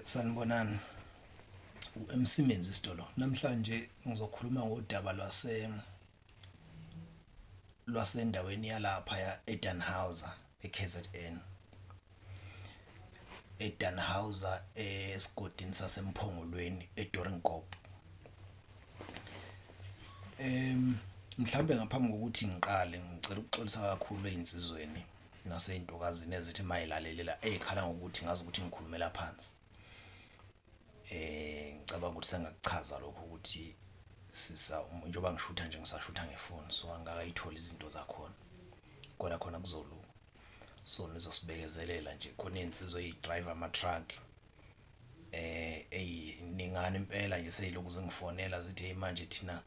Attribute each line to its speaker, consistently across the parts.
Speaker 1: Sanibonani, uMsimenzi Sitolo. Namhlanje ngizokhuluma ngodaba lwasendaweni yalaphaya eDannhauser eKZN. eDannhauser esigodini saseMphongolweni eDoornkop. Mhlambe ngaphambi kokuthi ngiqale ngicela ukuxolisa kakhulu einsizweni naseyintokazini ezithi mayilalelela ekhala ngokuthi ngazi ukuthi ngikhulumela phansi. Ngicabanga ukuthi sengakuchaza lokho ukuthi njengoba ngishutha nje ngisashutha ngefoni so angakayitholi izinto zakhona kodwa khona kuzolunga. So nizosibekezelela nje khona insizwe eyi-driver ama-truck eyiningana impela nje seyilokhu zingifonela zithi hey manje thina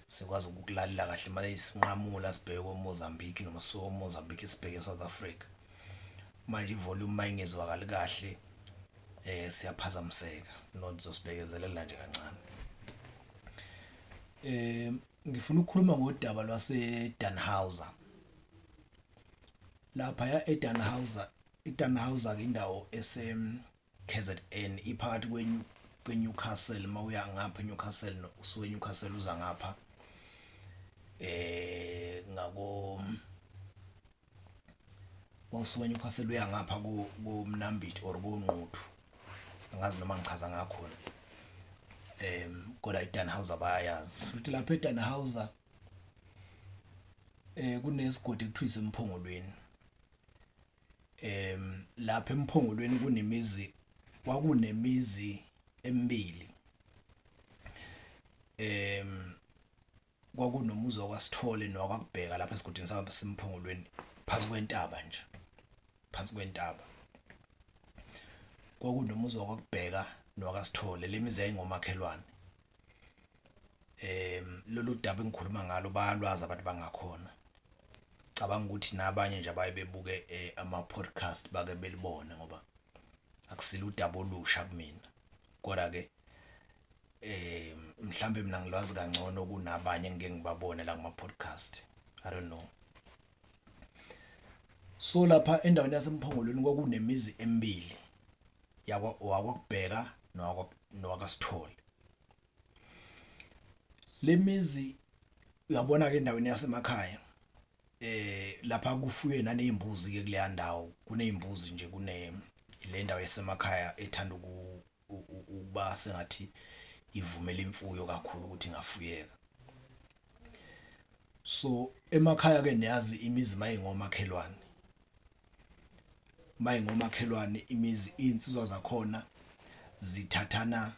Speaker 1: sikwazi ukukulalela kahle manje sinqamula sibheke koMozambique noma Mozambique sibheke eSouth Africa. Manje ivolume mayingezwakali kahle siyaphazamiseka. Nizosibekezelela nje kancane. Ngifuna ukukhuluma ngodaba lwaseDannhauser. Laphaya eDannhauser, iDannhauser ke indawo KZN iphakathi kweNewcastle mawuya ngapha eNewcastle usuke eNewcastle uza ngapha mawusuka eNewcastle uya ngapha koMnambithi or koNquthu. Angazi noma ngichaza ngakhona. Kodwa iDannhauser bayayazi. Futhi lapha eDannhauser kunesigodi ekuthiwa iseMphongolweni. Lapha eMphongolweni kwakunemizi emibili. Kwakunomuzi wakwaSithole nowakwaKubheka lapha esigodini saseMphongolweni phansi kwentaba nje. Phansi kwentaba. Kwakunomuzi wakwaKubheka nowakwaSithole lemizi yayingomakhelwane. Lolu daba engikhuluma ngalo bayalwazi abantu bangakhona. Cabanga ukuthi nabanye nje abaye bebuke ama-podcast bake belibone ngoba akusile udaba olusha kumina. Kodwa ke mhlambe mina ngilwazi kangcono kunabanye engike ngibabone la kuma-podcast. I don't know. So lapha endaweni yaseMphongolweni kwakunemizi emibili owakwaKubheka nowakwaSithole. Lemizi uyabona ke endaweni yasemakhaya lapha kufuywe nanezimbuzi ke kuleya ndawo. Kunezimbuzi nje le ndawo yasemakhaya ethanda ukuba sengathi ivumela imfuyo kakhulu ukuthi ingafuyeka. So emakhaya ke niyazi imizi mayingomakhelwane imizi insizwa zakhona zithathana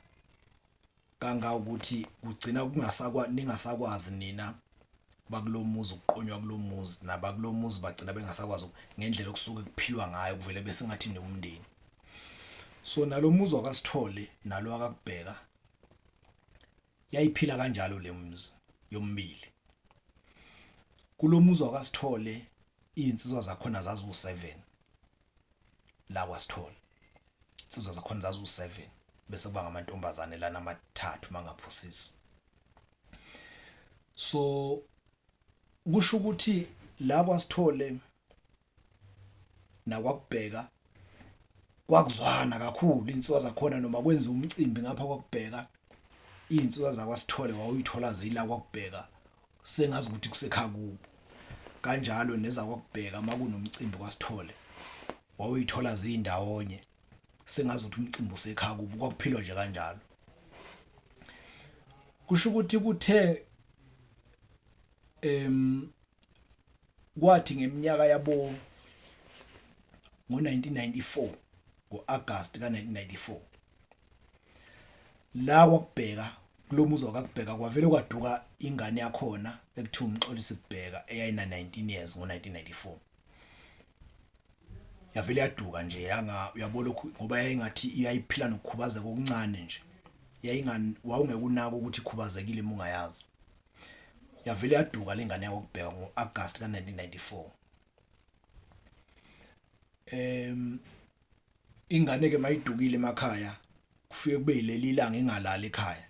Speaker 1: kanga ukuthi kugcina ningasakwazi nina bakulomuzi ukuqonywa kulomuzi nabakulomuzi bagcina bengasakwazi ngendlela okusuke kuphilwa ngayo kuvele bese ngathi nomndeni. So nalomuzi wakwaSithole nalo wakaKubheka yayiphila kanjalo lemizi yomibili. Kulomuzi wakwaSithole insizwa zakhona zazu7 la kwaSithole. Insizwa zakhona zazu7 bese kuba ngamantombazane lana amathathu mangaphosisi. So kusho ukuthi la kwaSithole nakwaKubheka kwakuzwana kakhulu insizwa zakhona noma kwenza umcimbi ngapha kwaKubheka insizwa zakwaSithole wawuyithola zila kwaKubheka sengazi ukuthi kusekhaya kubo. Kanjalo nezakwakubheka makunomcimbi kwaSithole wawuyithola zindawonye sengazi ukuthi umcimbi usekhaya kubo kwakuphilwa nje kanjalo. Kusho ukuthi kuthe kwathi ngeminyaka yabo ngo1994 ngoAugust ka1994 la kwaKubheka kulomuzi wakaKubheka kwavele kwaduka ingane yakhona ekuthiwa uMxolisi Kubheka eyayina 19 years ngo1994. Yavele yaduka nje uyabona ngoba yayingathi iyayiphila nokukhubazeka okuncane nje. Wawungekunaka ukuthi ikhubazekile mungayazi. Yavele yaduka lengane yakwaKubheka ngoAugust ka1994. Ingane ke mayidukile emakhaya kufike kube yileli ilanga engalali ekhaya.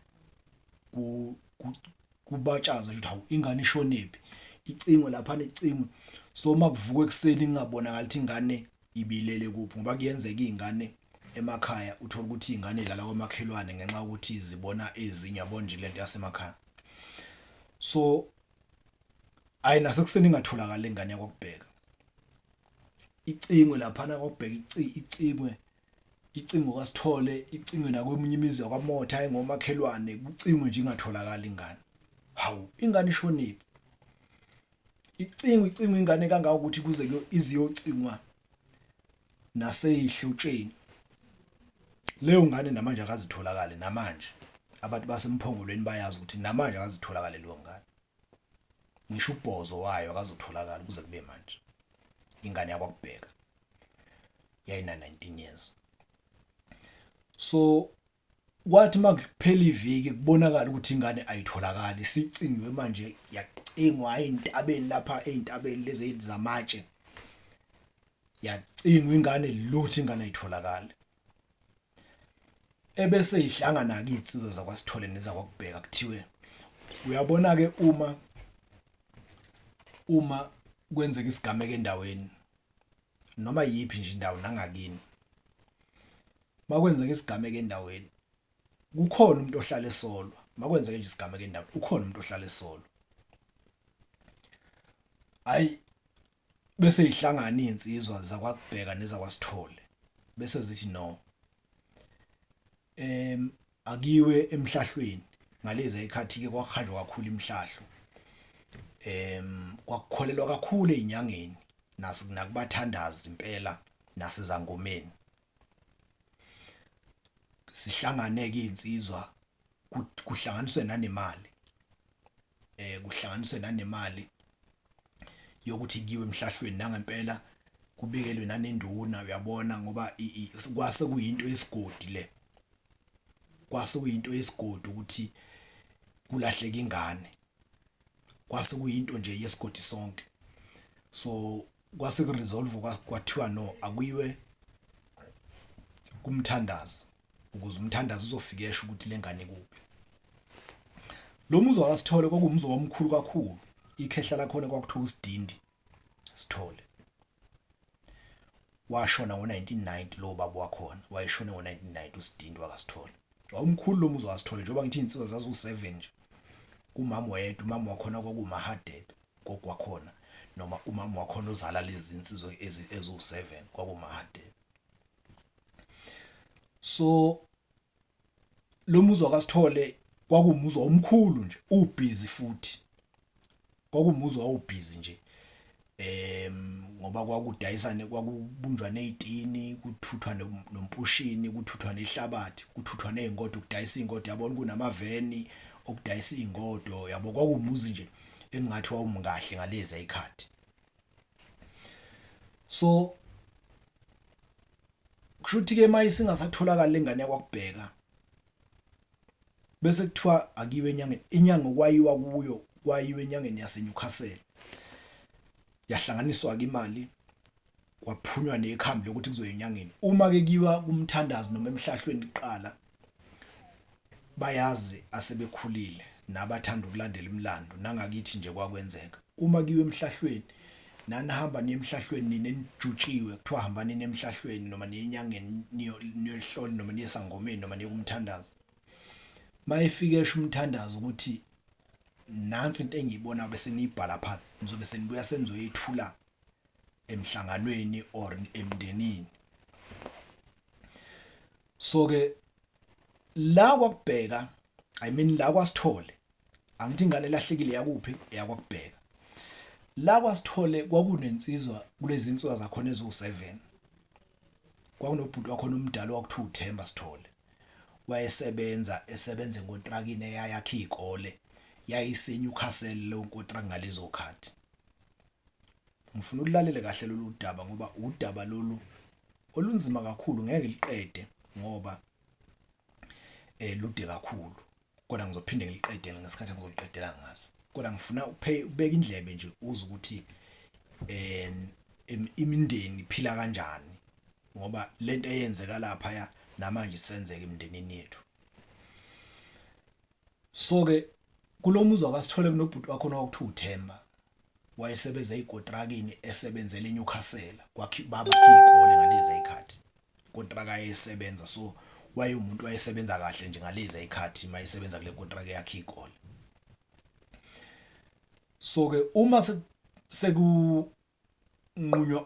Speaker 1: Kubatshaza ukuthi hawu ingane ishonephi icingo lapha necingo. So makuvuka ekseni ngingabonakala ukuthi ingane ibilele kuphi ngoba kuyenzeka izingane emakhaya uthola ukuthi izingane zilala kwamakhelwane ngenxa yokuthi zibona ezinye yabo nje lento yasemakhaya. So ayi nasekuseni ingatholakala ingane yakokubheka icingwe laphana kokubheka icingwe kaSithole icingwe nakweminye imizi yakwaMotha engomakhelwane kucingwe nje ingatholakala ingane. Hawu ingane ishoniphi icingwe ingane kangaka ukuthi kuze iziyocingwa naseyihlotsheni. Leyo ngane namanje akazitholakale namanje abantu basemphongolweni bayazi ukuthi namanje akazitholakale leyo ngane. Ngisho ubhozo wayo akazotholakala kuze kube manje. Ingane yakwakubheka yayina 19 years. So kwathi makuphela iviki kubonakala ukuthi ingane ayitholakali sicingiwe manje yacingwa eintabeni lapha eintabeni lezi zamatshe yacingwa ingane lutho ingane ayitholakala. Ebese ihlangana ke insizwa zakwaSithole nezakwakubheka kuthiwe uyabona ke uma kwenzeka isigameko endaweni noma yiphi nje indawo nangakini makwenzeka isigameko endaweni kukhona umuntu ohlala esolwa. Makwenzeka nje isigameko endaweni ukhona umuntu ohlala esolwa. Hayi bese ihlangana insizwa zakwakubheka nezakwasithole bese zithi no akiwe emhlahlweni ngalezi ayikhathi ke kwakhanjwa kakhulu imhlahlo. Kwakukholelwa kakhulu ezinyangeni nakubathandazi impela nasezangomeni. Sihlangane ke insizwa kuhlanganiswe nanemali kuhlanganiswe nanemali yokuthi kiwe emhlahlweni nangempela kubikelwe nanenduna uyabona ngoba kwase kuyinto yesigodi le kwase kuyinto yesigodi ukuthi kulahleka ingane kwase kuyinto nje yesigodi sonke. So kwase ku resolve kwathiwa no akuyiwe kumthandazi ukuze umthandazi uzofikesha ukuthi lengane kuphi. Lo muzi wakwaSithole kwakuwumzi omkhulu kakhulu. Ikhehla lakhona kwakuthiwa uSidindi Sithole. Washona ngo1990 lo baba wakhona wayeshona ngo1990 uSidindi wakwaSithole. Wawumkhulu lo muzi wakwaSithole njengoba ngithi insizwa zazu7 nje. Umama wayedwa umama wakhona kwakuMahadebe gogo wakhona noma umama wakhona ozala lezi insizwa ezu7 kwakuMahadebe. So lo muzi wakwaSithole kwakuwumuzwa omkhulu nje ubusy futhi kwakuwumuzwa awubusy nje ngoba kwakudayisane kwakubunjwa nezitini kuthuthwa nompushini kuthuthwa nehlabathi kuthuthwa nezingodo ukudayisa izingodo yabona kunamaveni okudayisa izingodo yabo kwakuwumuzi nje engathi wawumkahle ngalezi ayikhathi. So kushuthi ke manje singasatholakala lengane yakwakubheka bese kuthiwa akiwe enyangeni. Inyanga kwayiwa kuyo kwayiwe enyangeni yaseNewcastle yahlanganiswa ke imali kwaphunywa nekhambi lokuthi kuzoya enyangeni. Uma ke kiwa kumthandazi noma emhlahlweni iqala bayazi asebekhulile nabathanda ukulandela imilando nangakithi nje kwakwenzeka. Uma kiwe emhlahlweni nanihamba nemhlahlweni nenijutshiwe kuthiwa hambani nemhlahlweni noma nenyangeni niyohlola noma niyesangomeni noma niyokumthandaza. Mayifike umthandazo ukuthi nansi into engiyibona bese niyibhala phansi nizobe senibuya senizoyethula emhlanganweni or emndenini. So ke la kwakubheka la kwaSithole angithi ingane lahlekile yakuphi yakwakubheka. La kwaSithole kwakunensizwa kulezi insizwa zakhona ezu7 kwakunobhuti wakhona umdala wakuthiwa uThemba Sithole. Wayesebenza ngontrakini eyayakha izikole yayiseNewcastle lo nkontraki ngalezo khathi. Ngifuna ukulalele kahle lolu daba ngoba udaba lolu olunzima kakhulu ngeke liqede ngoba lude kakhulu kodwa ngizophinde ngiliqedele ngesikhathi engizoliqedela ngaso. Kodwa ngifuna ubeka indlebe nje uze ukuthi imindeni iphila kanjani ngoba lento eyenzeka lapha ya namanje senzeke emndenini yethu. So ke kulomuzi wakwaSithole kunobhuti wakhona okuthiwa uThemba wayesebenza ezikontrakini esebenzele eNewcastle baba izikole ngalezi ayikhathi kontraka ayesebenza, so umuntu wayesebenza kahle nje ngalezi ayikhathi mayisebenza kule kontraka yakhe ikole. So ke uma sekunqunywa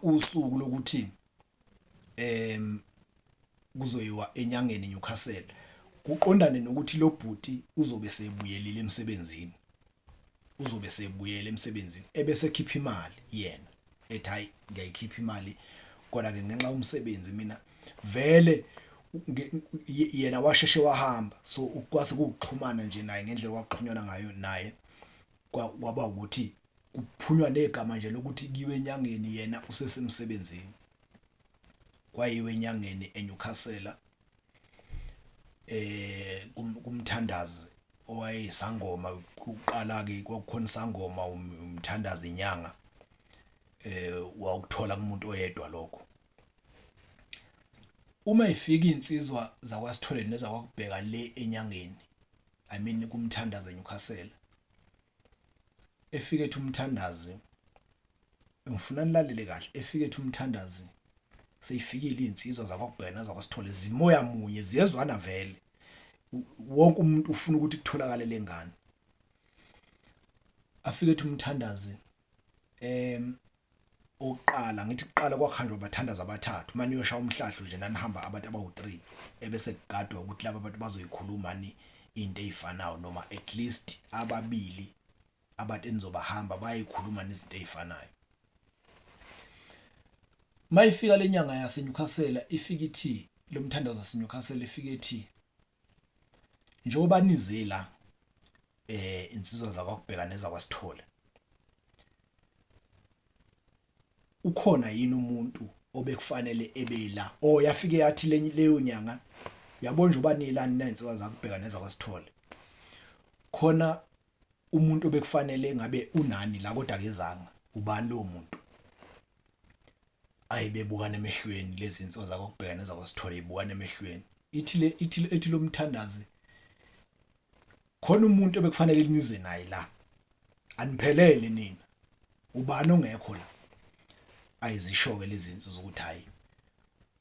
Speaker 1: usuku lokuthi kuzoyiwa enyangeni eNewcastle, kuqondane nokuthi lo bhuti uzobe sebuyelile emsebenzini, ebese ekhipha imali yena ethi hayi ngiyayikhipha imali, kodwa ke ngenxa yomsebenzi mina vele yena washeshe wahamba. So ukwase ukuxhumana nje naye ngendlela kwaxhunyana ngayo naye, kwaba ukuthi kuphunywa negama nje lokuthi kiwe enyangeni, yena usesemsebenzini. Kwayiwe enyangeni eNewcastle kumthandazi owayesangoma kuqala ke kwakukhona isangoma umthandazi inyanga wawukuthola kumuntu oyedwa lokho. Uma ifika insizwa zakwaSithole nezakwakubheka le enyangeni, I mean kumthandazi eNewcastle, efike ethi umthandazi, ngifuna nilalele kahle, efike ethi umthandazi seyifikile insizwa zakwakubheka nezakwasithole zimoya munye ziyezwana vele, wonke umuntu ufuna ukuthi kutholakale lengane. Afike ethi umthandazi oqala, ngithi kuqala kwakhanjwa abathandazi abathathu, manje uyoshaya umhlahlo nje nanihamba abantu abawu3, ebese kugadwa ukuthi laba abantu bazoyikhuluma ni into ezifanayo, noma at least ababili abantu enizobahamba bayikhuluma nezinto ezifanayo. Mayifika lenyanga yaseNewcastle ifika ithi, lo mthandazo waseNewcastle ifika ithi njengoba nizela insizwa zakwakubheka nezakwasithole, ukhona yini umuntu obekufanele ebela, yafike yathi leyo nyanga, yabona nje ubanilani nensizwa zakubheka nezakwasithole, khona umuntu obekufanele ngabe unani la kodwa kezanga, ubani lo muntu? Ayibebukana emehlweni lezi insizwa zakwakubheka nezakwasithole, ibukana emehlweni, ithi lo mthandazi, khona umuntu obekufanele nize naye la, aniphelele nina, ubani ongekho la? Ayizisho-ke lezi insizwa ukuthi hayi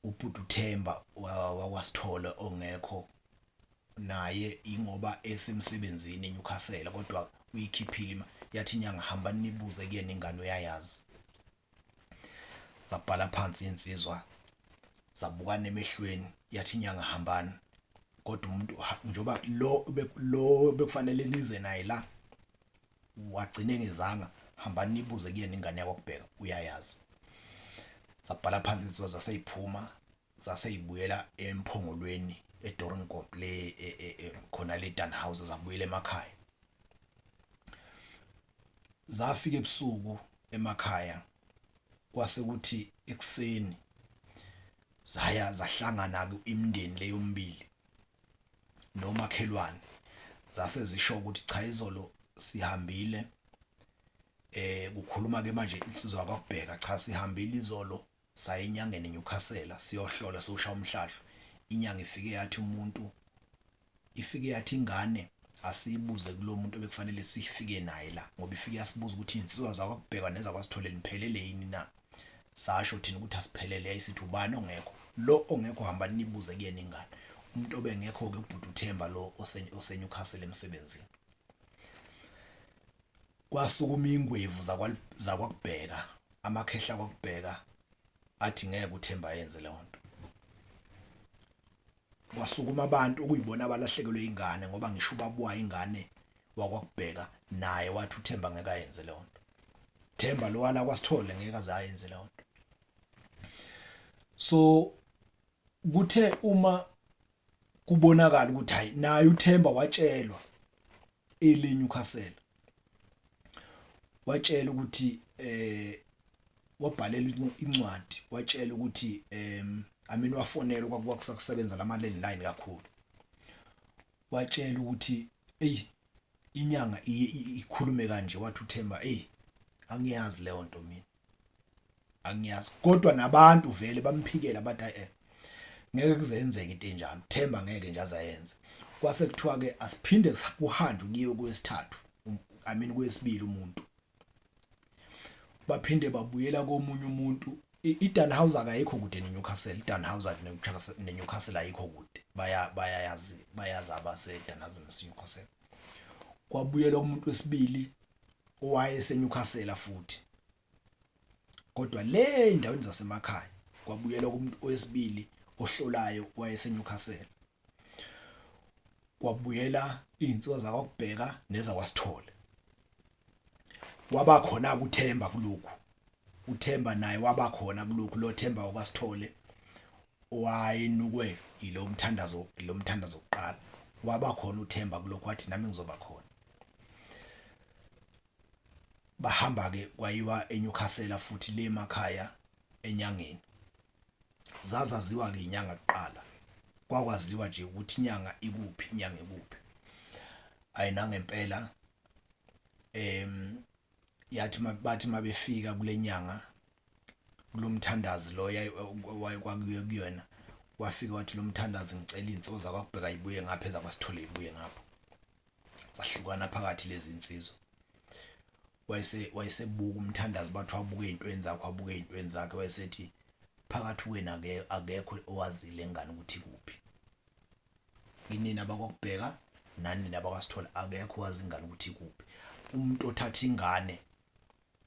Speaker 1: ubhuti uThemba wakwasithole ongekho naye, ingoba esemsebenzini eNewcastle, kodwa uyikhiphile yathi inyanga hamba nibuze kuyena ingane uyayazi. Zabhala phansi insizwa zabukana emehlweni, yathi inyanga hambani, kodwa umuntu njoba lo bekufanele nize naye la wagcine ngezanga, hambani nibuze kuyena ingane yakwakubheka uyayazi. Zabhala phansi insizwa zaseyiphuma, zaseyibuyela emphongolweni eDoringkop le khona le Danhouse, zabuyela emakhaya. Zafika ebusuku emakhaya, kwase kuthi ekseni zahlangana imindeni leyo mbili nomakhelwane, zase zisho ukuthi cha, izolo sihambile, kukhuluma ke manje insizwa yakwakubheka, cha sihambile izolo saya enyangeni eNewcastle siyohlola, soshaya umhlahlo. Inyanga ifike yathi ingane asiyibuze kulo muntu obekufanele sifike naye la, ngoba ifike yasibuza ukuthi insizwa zakwakubheka nezakwasithole niphelele yini na. Sasho thina ukuthi asiphelele, yayisithi ubani ongekho? Lo ongekho hamba nibuze kuyena ingane. Umuntu obengekho ke ubhuti uThemba lo oseNewcastle emsebenzini. Kwasukuma ingwevu zakwakubheka, amakhehla kwakubheka athi ngeke uThemba yenze le nto. Kwasukuma abantu okuyibona abalahlekelwe ingane, ngoba ngisho ubabuwa ingane wakwakubheka naye wathi uThemba ngeke ayenze le nto. Themba lo wala kwaSithole ngeke aze ayenze le nto. So kuthe uma kubonakala ukuthi hayi naye uThemba watshelwa eNewcastle, watshela ukuthi wabhalela incwadi, watshela ukuthi wafonela kwakusakusebenza lama landline kakhulu, watshela ukuthi inyanga ikhulume kanje, wathi uThemba angiyazi leyo nto mina, angiyazi, kodwa nabantu vele bamphikela bathi ngeke kuzenzeke into enjalo, Themba ngeke nje azayenza. Kwase kuthiwa ke asiphinde kuhanjwe kiwe kwesithathu, kwesibili umuntu, baphinde babuyela komunye umuntu iDunhauser akayikho kude neNewcastle. iDunhauser neNewcastle ayikho kude, bayazi abaseDunhauser naseNewcastle. Kwabuyela umuntu wesibili owayeseNewcastle futhi, kodwa le endaweni zasemakhaya kwabuyela kumuntu wesibili ohlolayo owayeseNewcastle. Kwabuyela iy'nsizwa zakwaKubheka nezakwaSithole. Wabakhona kuThemba kulokhu, uThemba naye wabakhona kulokhu, lo Themba wakwaSithole owayenukwe lo mthandazo kuqala, wabakhona uThemba kulokhu, wathi nami ngizoba khona. Bahamba-ke kwayiwa eNewcastle futhi le emakhaya enyangeni. Zazaziwa-ke inyanga kuqala, kwakwaziwa nje ukuthi inyanga ikuphi, inyanga ikuphi. Ayinangempela yathi bathi mabefika kule nyanga, kulo mthandazi lo kwakuye kuyona, wafika wathi lo mthandazi ngicela iy'nsizwa zakwaKubheka ibuye ngapha, ezakwaSithole ibuye ngapha. Zahlukana phakathi lezi nsizwa. Wayesebuka umthandazi, bathi wabuka ey'ntweni zakhe, wabuka ey'ntweni zakhe, wayesethi phakathi kwena akekho owazile ngane ukuthi kuphi. Inini abakwaKubheka nani nabakwaSithole akekho owazi ingane ukuthi kuphi. Umuntu othatha ingane,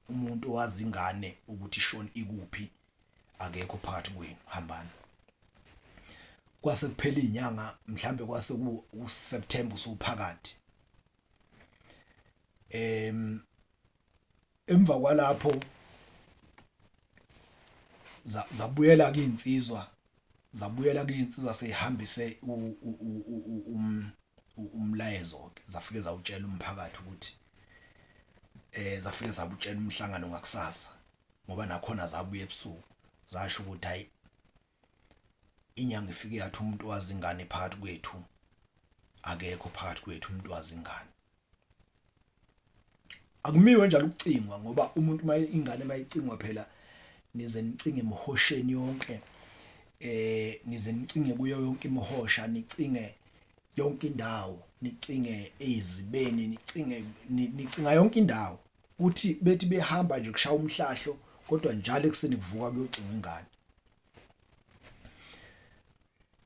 Speaker 1: umuntu owazi ingane ukuthi ishona ikuphi, akekho phakathi kwenu, hambani. Kwase kuphela inyanga, mhlambe kwase kuSeptember usuphakathi. Emva kwalapho zabuyela kuy'nsizwa seyihambise umlayezo ke, zafike zawutshela umphakathi ukuthi zafike zabutshela umhlangano ngakusasa, ngoba nakhona zabuye ebusuku, zasho ukuthi hayi, inyanga ifike yathi umuntu owazi ingane phakathi kwethu akekho phakathi kwethu umuntu owazi ingane. Akumiwe njalo ukucingwa, ngoba umuntu ingane mayicingwa phela nize nicinge emhosheni yonke, nize nicinge kuyo yonke imihosha, nicinge yonke indawo, nicinge ezibeni, nicinga yonke indawo, ukuthi bethi behamba nje kushaya umhlahlo, kodwa njalo ekuseni kuvuka kuyocinga ingane.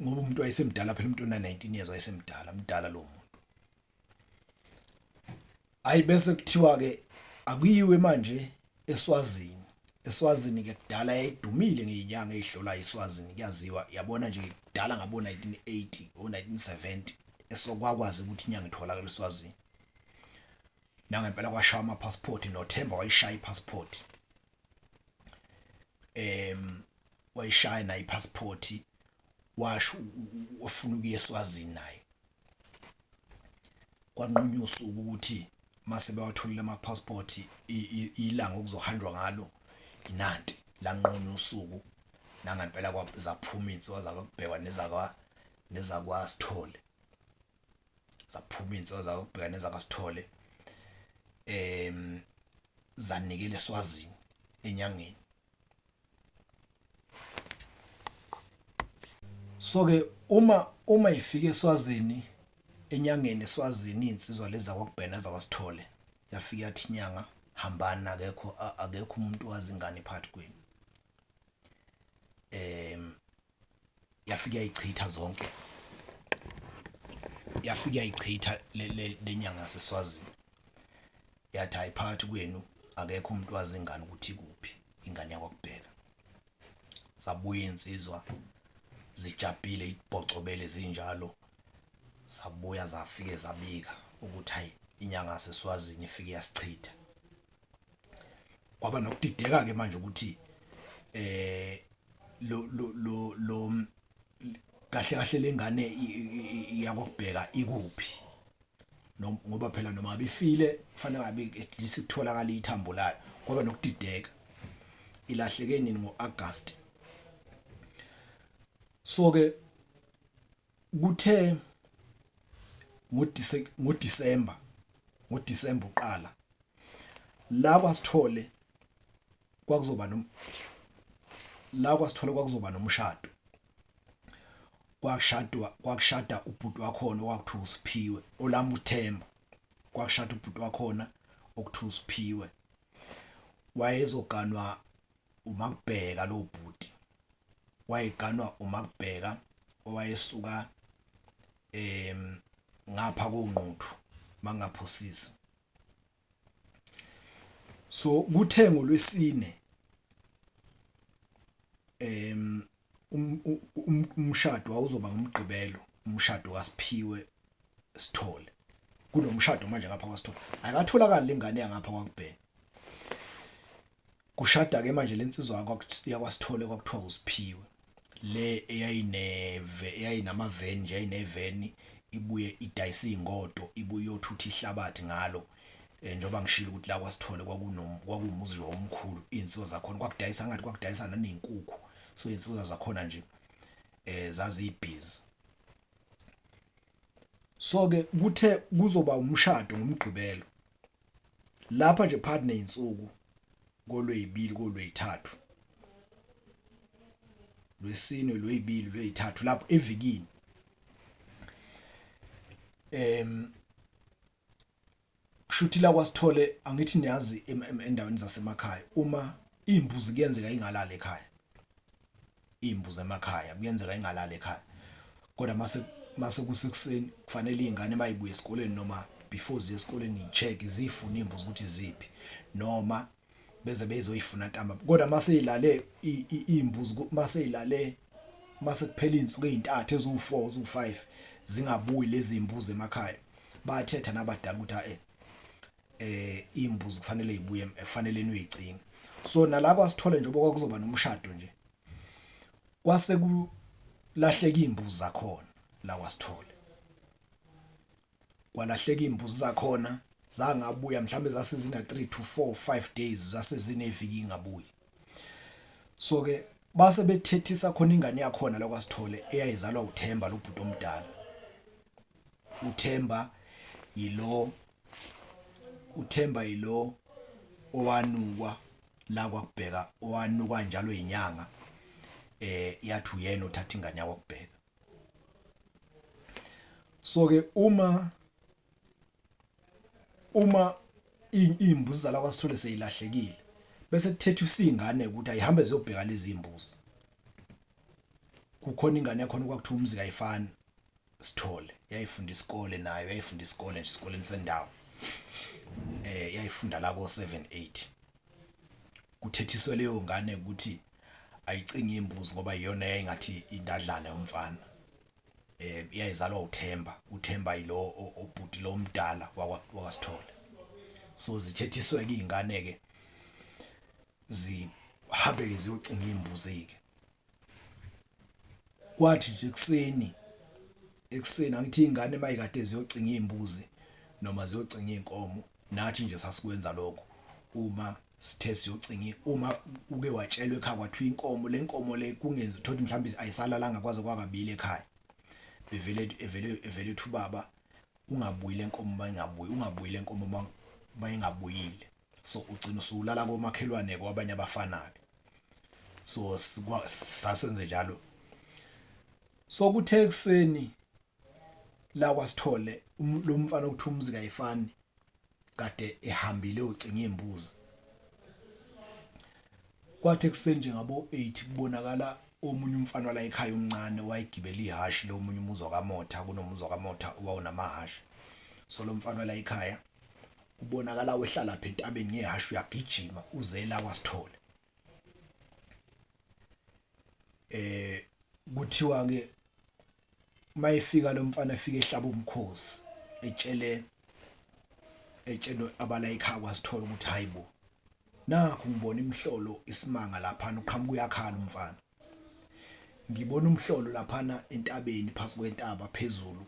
Speaker 1: Ngoba umuntu wayesemdala phela, umuntu ona-19 years wayesemdala, mdala lo muntu. Hayi, bese kuthiwa-ke akuyiwe manje eSwazini ke kudala yayidumile ngey'nyanga ey'hlolayo eSwazini, kuyaziwa, yabona nje kudala ngabo-1980 o-1970 esokwakwazi ukuthi inyanga itholakala eSwazini. Nangempela kwashaya amaphasipoti, noThemba wayishaya iphasipoti, wayishaya nayo iphasipoti, washo ufuna ukuya eSwazini naye. Kwanqunywa usuku ukuthi mase bewatholile amaphasipoti, ilanga okuzohanjwa ngalo inanti lanqunywa usuku. Nangempela zaphuma iy'nsizwa zakwaKubheka nezakwaSithole, zaphuma iy'nsizwa zakwaKubheka nezakwaSithole, zanikela eSwazini enyangeni. So-ke uma ifika eSwazini enyangeni, eSwazini iy'nsizwa lezi zakwaKubheka nezakwaSithole, yafika yathi inyanga hambani, akekho umuntu owazi ingane phakathi kwenu. Yafika yayichitha zonke, yafika yayichitha le nyanga yaseSwazini, yathi hayi, phakathi kwenu akekho umuntu owazi ingane ukuthi kuphi, ingane yakwaKubheka. Zabuya iy'nsizwa zijabhile, ibhocobele zinjalo, zabuya zafike zabika ukuthi hayi, inyanga yaseSwazini ifike yasichitha. Kwaba nokudideka-ke manje ukuthi kahle kahle le ngane yakwaKubheka ikuphi, ngoba phela noma ngabe ifile kufanele ngabe at least kutholakala ithambo layo. Kwaba nokudideka, ilahleke nini ngo-August. So-ke kuthe ngoDisemba uqala, la kwaSithole kwakuzoba nomshado. Kwakushada ubhuti wakhona okwakuthiwa uSiphiwe, olami uThemba. Kwakushada ubhuti wakhona okuthiwa uSiphiwe, wayezoganwa uMakubheka lo bhuti wayeganwa uMakubheka owayesuka ngapha koNquthu mangaphosisi. So kuthe ngoLwesine umshado wawuzoba ngumgqibelo, umshado kaSiphiwe Sithole. Kunomshado manje ngapha kwaSithole, akatholakala lengane yangapha kwaKubheka. Kushada ke manje lensizwa yakwaSithole kwakuthiwa uSiphiwe, le eyayinamaveni nje, eyineveni ibuye idayisa iy'ngodo, ibuye yothutha ihlabathi ngalo. Njengoba ngishilo ukuthi la kwaSithole kwakuwumuzi nje omkhulu, iy'nsizwa zakhona kwakudayisa ngathi kwakudayisa naney'nkukhu, so iy'nsizwa zakhona nje zazibhizi. So-ke kuthe kuzoba umshado ngomgqibelo lapha nje phakathi ney'nsuku koLwey'bili koLwey'thathu, Lwesine, Lwey'bili, Lwey'thathu lapho evikini. Kushuthi la kwaSithole angithi niyazi endaweni zasemakhaya uma imbuzi kuyenzeka ingalala ekhaya, imbuzi emakhaya kuyenzeka ingalala ekhaya, kodwa mase kusekuseni kufanele iy'ngane mayibuye esikoleni noma before ziye esikoleni i-check zifuna imbuzi ukuthi ziphi noma beze bezoyifuna ntamba. Kodwa mase ilale imbuzi mase kuphela iy'nsuku ey'ntathu eziwu4 eziwu5 zingabuyi lezi imbuzi emakhaya, bathetha nabadala ukuthi imbuzi kufanele ibuye, kufanele niyoyigcina. So nala kwaSithole njengoba kwakuzoba nomshado nje, kwase kulahleka imbuzi zakhona la kwaSithole, kwalahleka imbuzi zakhona zangabuya mhlawumbe zase zina 3 to 4 5 days zase zineviki ingabuyi. So ke base bethethisa khona ingane yakhona la kwaSithole eyayizalwa uThemba lo bhuti omdala. uThemba yilo owanukwa la kwaKubheka, owanukwa njalo inyanga yathi uyena uthatha ingane yakwaKubheka. So ke uma imbuzi zala kwaSithole seyilahlekile bese kuthethiswa ingane ukuthi ayihambe ziyobheka lezi imbuzi. Kukhona ingane yakhona kwakuthiwa uMzikayifani Sithole, yayifunda isikole nayo, yayifunda isikole nje esikoleni sendawo, yayifunda la ko7-8. Kuthethiswe leyo ngane ukuthi ayicinge imbuzi ngoba iyona yayingathi indadlana yomfana. Iyayizalwa uThemba yilo obhuti lo omdala wakwaSithole. So zithethiswe ke izingane ke zihambe ke ziyocinga imbuzi ke. Kwathi nje ekuseni angithi izingane mayikade ziyocinga imbuzi noma ziyocinga inkomo, nathi nje sasikwenza lokho. Uma sithe siyocinga, uma uke watshelwe ekhaya kwathiwa inkomo, le nkomo le kungenza ukuthi mhlawumbe ayisalalanga kwaze kwakabili ekhaya, evele ethi ubaba ungabuyi le nkomo mayingabuyi, ungabuyi le nkomo mayingabuyile. So ugcina usulala komakhelwane kwabanye abafana ke. So sasenze njalo. So kuthe ekuseni la kwaSithole lo mfana okuthiwa uMzikayifani kade ehambile ucinga imbuzi. Kwathi ekuseni nje ngabo 8 kubonakala omunye umfana la ekhaya omncane wayegibela ihashi lo munye umuzi wakaMotha, kunomuzi wakaMotha wawunamahashi. So lo mfana la ekhaya ubonakala wehlala lapha entabeni ngehashi uyagijima uze la kwaSithole. Kuthiwa ke mayifika lo mfana efika ehlaba umkhosi etshele abala ekhaya kwaSithole ukuthi hayibo, nakho ngibona imhlolo isimanga laphana, uqhamuka uyakhala umfana. Ngibona umhlolo laphana entabeni phansi kwentaba phezulu.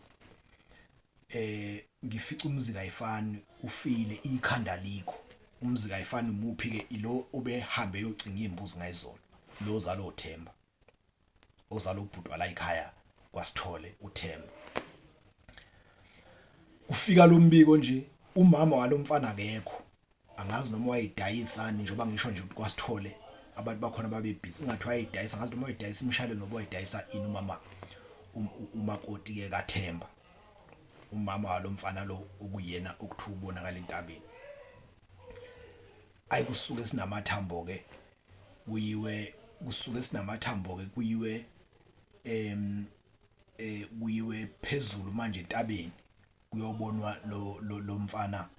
Speaker 1: Ngifica uMzikayifani ufile ikhanda likho. uMzikayifani umuphi ke ilo obehambe yocinga imbuzi ngayizolo, lo zalo Themba, ozalo ubhuti la ekhaya kwaSithole uThemba. Ufika lo mbiko nje, umama walomfana akekho, angazi noma wayidayisani njengoba ngisho nje ukuthi kwaSithole abantu bakhona babebhizi, ingathi wayidayisa, ngazi noma wayidayisa imishale noma wayidayisa ini umama umakoti ke kaThemba, umama walomfana lo okuyena okuthiwa ubonakala entabeni. Ayikusuke sinamathambo ke kuyiwe kusuke sinamathambo ke kuyiwe phezulu manje entabeni kuyobonwa lo mfana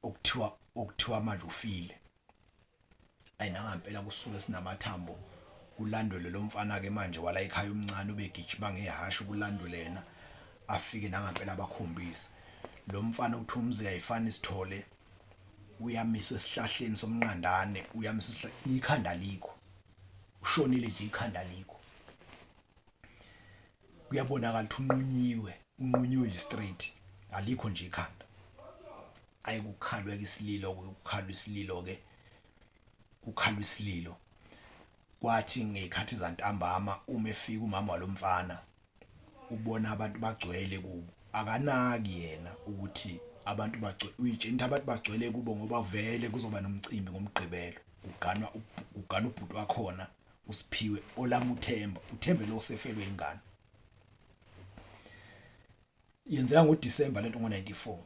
Speaker 1: okuthiwa manje ufile. Ayina ngempela kusuke sinamathambo kulandwele lo mfana ke manje wala ekhaya omncane obegijima ngehashe kulandwele yena afike nangempela abakhombisa lo mfana okuthiwa umzika ayifani Sithole uyamiswa esihlahleni somnqandane uyamiswa ikhanda likho ushonile nje ikhanda likho kuyabonakala ukuthi unqunyiwe nje straight alikho nje ikhanda ayikukhalwe isililo kukhalwa isililo kwathi ngekhathi zantambama uma efika umama walomfana ubona abantu bagcwele kubo akanaki yena ukuthi abantu uyitshela abantu bagcwele kubo ngoba vele kuzoba nomcimbi ngomgqibelo uganwa ubhuti wakhona uSiphiwe olama uThembe lo sefelwe ingane yenzeka ngoDisemba lento ngo94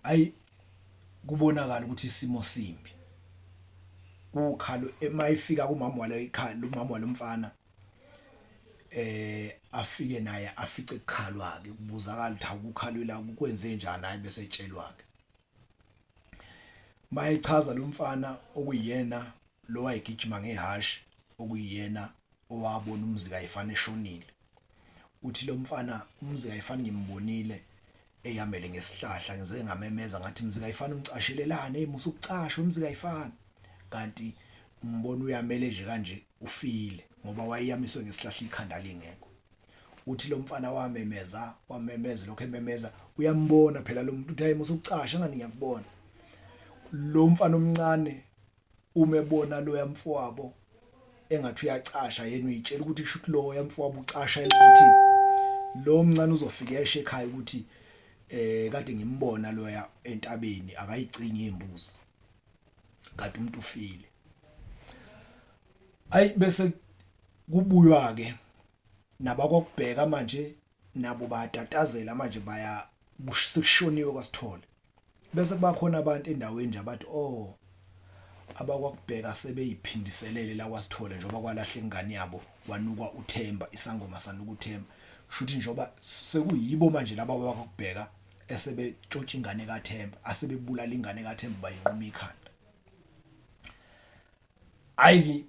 Speaker 1: ayi kubonakala ukuthi isimo simbi kukhalo emayifika kumama wala ekhaya lo mama walomfana afike naye afice ekukhalwa ke kubuzakala ukuthi akukhalwela ukwenze njani hayi bese etshelwa ke mayechaza lo mfana okuyena lo wayegijima ngehashi okuyena owabona umzika ayifana eshonile uthi lo mfana umzika ayifana ngimbonile eyamele ngesihlahla ngize ngamemeza ngathi umzika ayifana uncashelelane musukucashwa umzika ayifana kanti umbono uyamele nje kanje ufile ngoba wayeyamiswe ngesihlahla ikhanda lingekho uthi lo mfana wamemeza lokho ememeza uyambona phela lo muntu uthi hayi musukucasha ngani ngiyakubona lo mfana omncane umebona lo yamfowabo engathi uyacasha yena uyitshela ukuthi kusho ukuthi lo yamfowabo ucasha ukuthi lo mncane uzofika eshe ekhaya ukuthi kade ngimbona loya entabeni akayicingi imbuzi kanti umuntu ufile ayi bese kubuywa ke nabakokubheka manje nabo bayatatazela manje baya sekushoniwe kwaSithole bese kuba khona abantu endaweni nje abathi abakwakubheka sebeyiphindiselele la kwaSithole njengoba kwalahla ingane yabo wanukwa uThemba isangoma sanuka uThemba kushuthi njengoba sekuyibo manje laba abakwakubheka esebetshontsha ingane kaThemba asebebulala ingane kaThemba bayinquma ikhanda ayi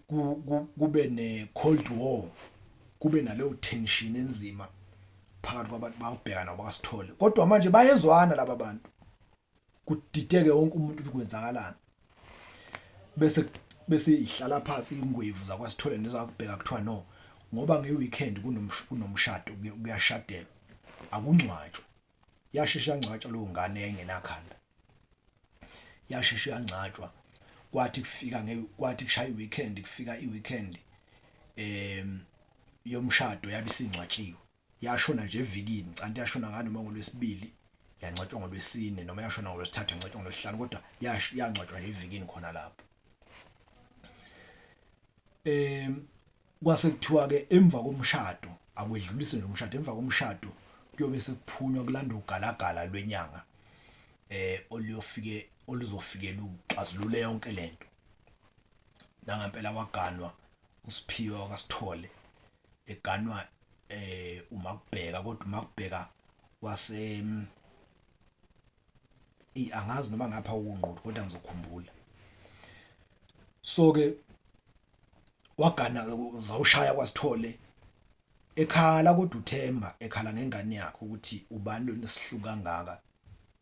Speaker 1: kube ne-Cold War kube naleyo tension enzima phakathi kwabantu bayobhekana nabakwaSithole kodwa manje bayezwana laba bantu kudideke wonke umuntu ukuthi kwenzakalani bese ihlala phansi ingwevu zakwaSithole nezakubheka kuthiwa no ngoba ngeweekend kunomshado kuyashadelwa akuncwatshwa yashesha yangcwatshwa lo ngane engenakhanda yashesha yangcwatshwa kwathi kushaya iweekend kufika iweekend yomshado yabisingcwatshiwe yashona nje evikini kanti yashona nganoma ngoLwesibili yangcwatshwa ngoLwesine noma yashona ngoLwesithathu yangcwatshwa ngoLwesihlanu kodwa yangcwatshwa nje evikini khona lapho kwase kuthiwa ke emva komshado akwedlulise nje umshado emva komshado kuyobe sekuphunywa kulanda ugalagala lwenyanga oluzofikela uxazulule yonke lento nangempela waganwa uSiphiwe wakwaSithole eganwa uMakubheka kodwa uMakubheka wase angazi noma ngapha ukunquthu kodwa ngizokhumbula so ke wagana zawushaya kwaSithole ekhala kodwa uThemba ekhala ngengane yakhe ukuthi ubani lo nesihluku kangaka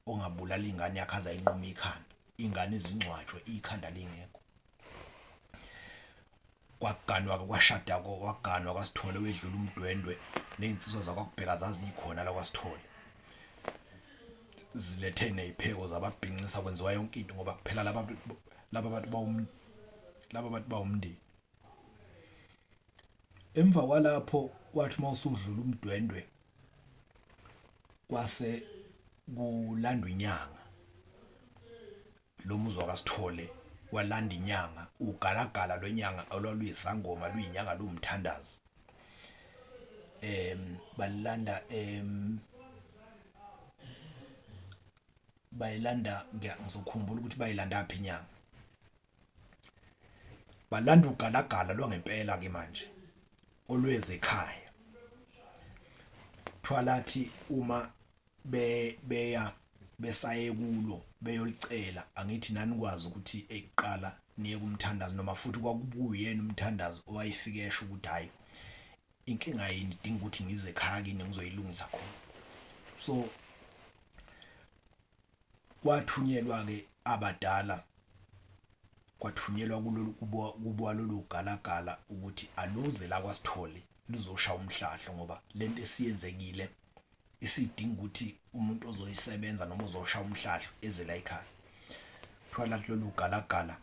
Speaker 1: ongabulala ingane yakhe azayinquma ikhanda ingane izingcwatshwe ikhanda lingekho kwaganwa kwashada kwaganwa kwaSithole wedlula umdwendwe nezinsizwa zakwakubheka zazikhona la kwaSithole zilethe nezipheko zababhinqisa kwenziwa yonke into ngoba kuphela laba bantu bawumndeni emva kwalapho wathi mawusudlula umdwendwe kwase kulandwa inyanga lo muzi wakaSithole walanda inyanga ugalagala lwenyanga olwaluyisangoma luyinyanga luwumthandazi balanda bayilanda ngizokhumbula ukuthi bayilanda apha inyanga balanda ugalagala lwangempela ke manje olweze ekhaya. Thwalathi uma beya besaye kulo beyolicela angithi nanikwazi ukuthi eqala niye kumthandazo noma futhi kwakubuyena umthandazo owayefike esho ukuthi hayi inkinga yini idinga ukuthi ngize ekhaya kini ngizoyilungisa khona. So kwathunyelwa ke abadala kwathunyelwa kubo lolu galagala ukuthi aluze la kwaSithole luzoshaya umhlahlo ngoba lento esiyenzekile isidinga ukuthi umuntu ozoyisebenza noma ozoshaya umhlahlo eze la ekhaya. Kuthiwa lolu galagala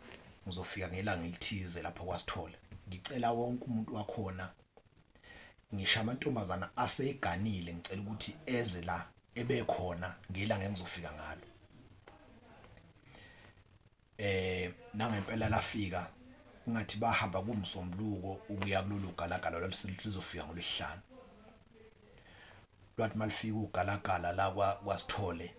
Speaker 1: ngizofika ngelanga elithize lapho kwaSithole. Ngicela wonke umuntu wakhona ngisho amantombazana aseganile ngicela ukuthi eze la ebekhona ngelanga engizofika ngalo. Nangempela lafika ngathi bahamba kumsombuluko ukuya kulolu galagala lwalizofika ngolwesihlanu. Lwathi malifika ugalagala la kwaSithole